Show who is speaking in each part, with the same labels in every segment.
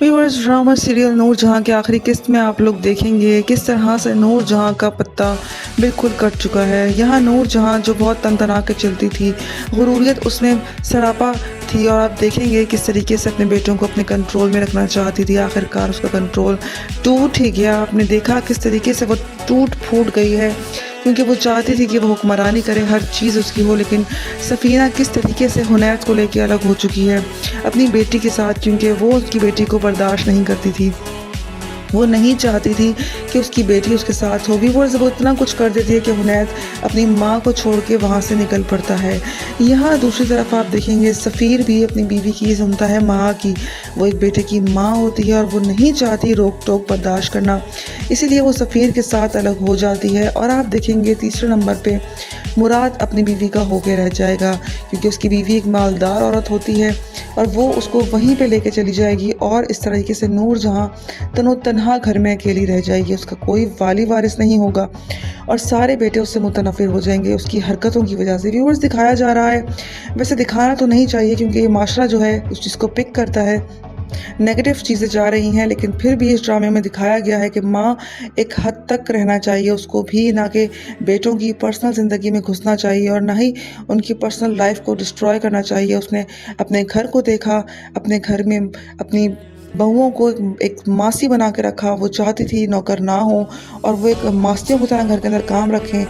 Speaker 1: Viewers, drama serial नूर जहाँ की आखिरी किस्त में आप लोग देखेंगे किस तरह से नूर जहाँ का पत्ता बिल्कुल कट चुका है। यहाँ नूर जहाँ जो बहुत तनतना के चलती थी, गुरूरियत उसमें सरापा थी, और आप देखेंगे किस तरीके से अपने बेटों को अपने कंट्रोल में रखना चाहती थी। आखिरकार उसका कंट्रोल टूट ही गया। आपने देखा किस तरीके से वो टूट फूट गई है, क्योंकि वो चाहती थी कि वो हुक्मरानी करे, हर चीज़ उसकी हो, लेकिन सफ़ीना किस तरीके से हुनैत को लेके अलग हो चुकी है अपनी बेटी के साथ, क्योंकि वो उसकी बेटी को बर्दाश्त नहीं करती थी। वो नहीं चाहती थी कि उसकी बेटी उसके साथ हो भी। वो इतना कुछ कर देती है कि हुनैत अपनी माँ को छोड़ के वहाँ से निकल पड़ता है। यहाँ दूसरी तरफ आप देखेंगे सफ़ीर भी अपनी बीवी की सुनता है, माँ की। वो एक बेटे की माँ होती है और वो नहीं चाहती रोक टोक बर्दाश्त करना, इसीलिए वो सफ़ीर के साथ अलग हो जाती है। और आप देखेंगे तीसरे नंबर पे मुराद अपनी बीवी का होके रह जाएगा, क्योंकि उसकी बीवी एक मालदार औरत होती है और वो उसको वहीं पे लेके चली जाएगी, और इस तरीके से नूर जहाँ तनो तन्हा घर में अकेली रह जाएगी। उसका कोई वाली वारिस नहीं होगा और सारे बेटे उससे मुतनफ़िर हो जाएंगे उसकी हरकतों की वजह से। व्यूअर्स, दिखाया जा रहा है, वैसे दिखाना तो नहीं चाहिए क्योंकि ये माशरा जो है उस चीज़ को पिक करता है, नेगेटिव चीज़ें जा रही हैं, लेकिन फिर भी इस ड्रामे में दिखाया गया है कि माँ एक हद तक रहना चाहिए उसको भी, ना कि बेटों की पर्सनल ज़िंदगी में घुसना चाहिए और ना ही उनकी पर्सनल लाइफ को डिस्ट्रॉय करना चाहिए। उसने अपने घर को देखा, अपने घर में अपनी बहुओं को एक मासी बना के रखा। वो चाहती थी नौकर ना हो और वो एक मासियों की तरह घर के अंदर काम रखें।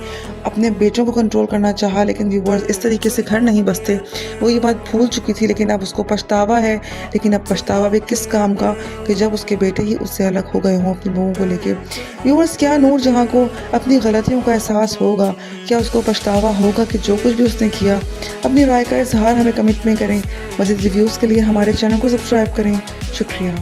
Speaker 1: अपने बेटों को कंट्रोल करना चाहा, लेकिन व्यूअर्स इस तरीके से घर नहीं बसते। वो ये बात भूल चुकी थी, लेकिन अब उसको पछतावा है। लेकिन अब पछतावा भी किस काम का कि जब उसके बेटे ही उससे अलग हो गए हों अपनी बहुओं को लेके। व्यूअर्स, क्या नूर जहाँ को अपनी गलतियों का एहसास होगा? क्या उसको पछतावा होगा कि जो कुछ भी उसने किया? अपनी राय का इजहार हमें कमेंट में करें। मज़ीद रिव्यूज़ के लिए हमारे चैनल को सब्सक्राइब करें। शुक्रिया।